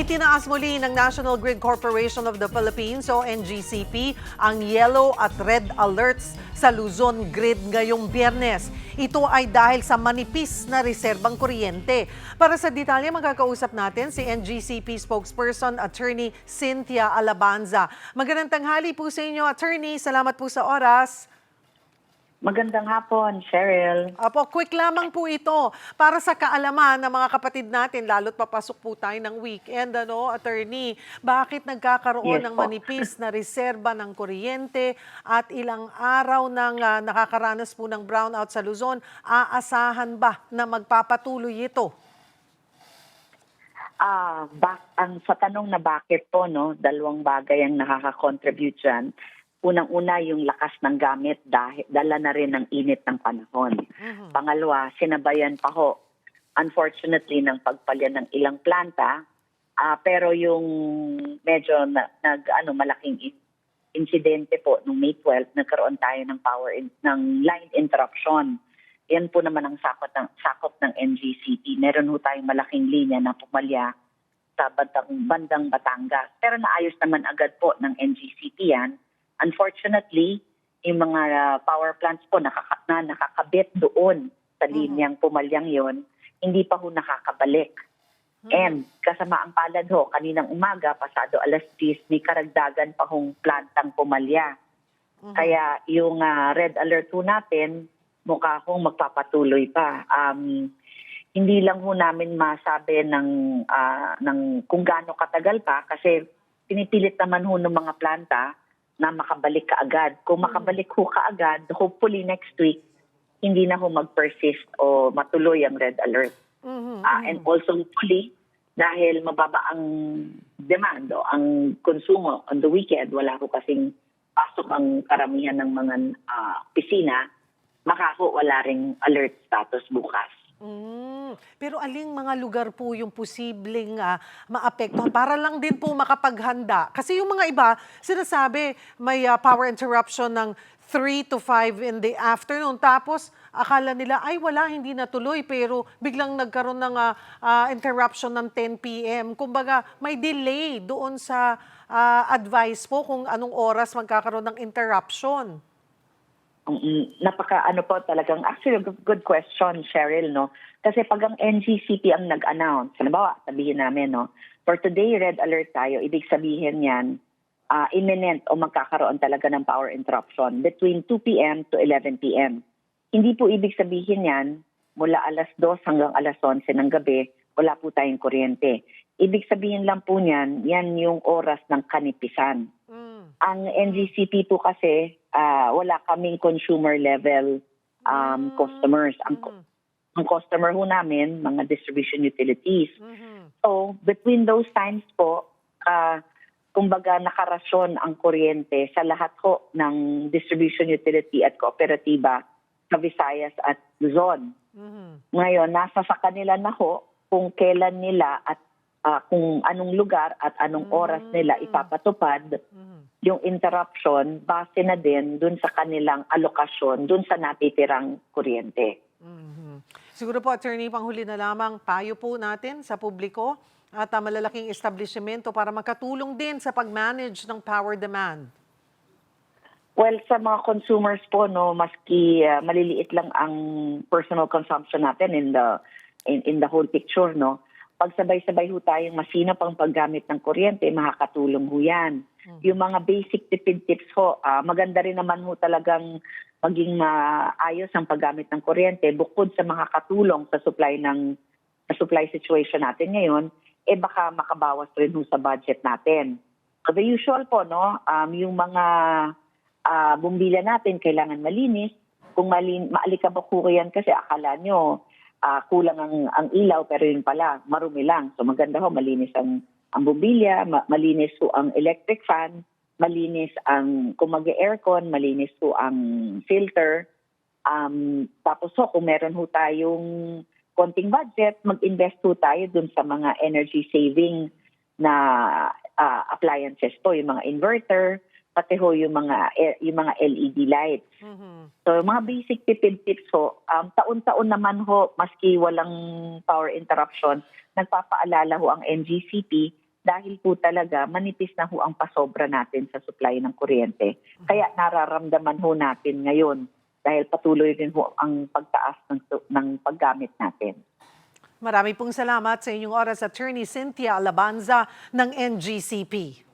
Itinaas muli ng National Grid Corporation of the Philippines o NGCP ang yellow at red alerts sa Luzon Grid ngayong Biyernes. Ito ay dahil sa manipis na reserbang kuryente. Para sa detalye, magkakausap natin si NGCP spokesperson Attorney Cynthia Alabanza. Magandang tanghali po sa inyo, Attorney. Salamat po sa oras. Magandang hapon, Cheryl. Apo, quick lamang po ito para sa kaalaman ng mga kapatid natin, lalo't papasok po tayo ng weekend, Attorney. Bakit nagkakaroon ng manipis na reserba ng kuryente at ilang araw nang nakakaranas po ng brownout sa Luzon? Aasahan ba na magpapatuloy ito? Sa tanong na bakit po, dalawang bagay ang nakaka-contribute dyan. Unang-una, yung lakas ng gamit dahil dala na rin ng init ng panahon. Pangalawa, sinabayan pa ho, unfortunately, ng pagpalya ng ilang planta. Pero yung medyo malaking insidente po noong May 12, nagkaroon tayo ng ng line interruption. Yan po naman ang sakop ng NGCP. Meron ho tayong malaking linya na pumalya sa bandang Batangas. Pero naayos naman agad po ng NGCP yan. Unfortunately, yung mga power plants po na nakakabit doon sa linyang pumalyang yon, hindi pa ho nakakabalik. And kasama ang palad ho, kaninang umaga, pasado alas 10, may karagdagan pa hong plantang pumalya. Kaya yung red alert ho natin, mukha hong magpapatuloy pa. Hindi lang ho namin masabi ng kung gaano katagal pa kasi pinipilit naman ho ng mga planta na makabalik kaagad. Kung makabalik ho kaagad, hopefully next week, hindi na ho mag-persist o matuloy ang red alert. And also hopefully, dahil mababa ang demand o ang konsumo on the weekend, wala ho kasing pasok ang karamihan ng mga pisina, wala ring alert status bukas. Pero aling mga lugar po yung posibleng maapektuhan para lang din po makapaghanda? Kasi yung mga iba, sinasabi may power interruption ng 3 to 5 in the afternoon. Tapos akala nila, ay wala, hindi natuloy. Pero biglang nagkaroon ng interruption ng 10 p.m. Kumbaga, may delay doon sa advice po kung anong oras magkakaroon ng interruption. Talagang actually good question, Cheryl, Kasi pag ang NGCP ang nag-announce, halimbawa, sabihin namin, for today, red alert tayo, ibig sabihin yan, imminent o magkakaroon talaga ng power interruption between 2 p.m. to 11 p.m. Hindi po ibig sabihin yan, mula alas 2 hanggang alas 11 ng gabi, wala po tayong kuryente. Ibig sabihin lang po niyan, yan yung oras ng kanipisan. Ang NGCP po kasi, wala kaming consumer level customers. Ang customer ho namin, mga distribution utilities. So, between those times po, kumbaga nakarasyon ang kuryente sa lahat ho ng distribution utility at kooperatiba sa Visayas at Luzon. Ngayon, nasa sa kanila na ho kung kailan nila at kung anong lugar at anong oras nila ipapatupad yung interruption base na din dun sa kanilang alokasyon, dun sa natitirang kuryente. Siguro po, Attorney, panghuli na lamang, payo po natin sa publiko at malalaking establishmento para makatulong din sa pag-manage ng power demand. Well, sa mga consumers po, maski maliliit lang ang personal consumption natin in the whole picture, pag sabay-sabay ho tayong masinop ang paggamit ng kuryente, makakatulong ho yan. Yung mga basic tipid tips ho, maganda rin naman ho talagang maging maayos ang paggamit ng kuryente bukod sa mga katulong sa supply situation natin ngayon, baka makabawas rin ho sa budget natin. So the usual po, yung mga bumbila natin kailangan malinis. Kung maalikabok ho yan kasi akala nyo, kulang ang ilaw pero yun pala, marumi lang. So maganda ho, malinis ang bumbilya, malinis ho ang electric fan, malinis kung mag-aircon, malinis ho ang filter. Tapos ho, kung meron ho tayong konting budget, mag-invest ho tayo dun sa mga energy saving na appliances po, yung mga inverter, pati ho yung mga LED lights. So mga basic tipid tips ho, taon-taon naman ho, maski walang power interruption, nagpapaalala ho ang NGCP dahil po talaga manipis na ho ang pasobra natin sa supply ng kuryente. Kaya nararamdaman ho natin ngayon dahil patuloy din ho ang pagtaas ng paggamit natin. Marami pong salamat sa inyong oras, Attorney Cynthia Alabanza ng NGCP.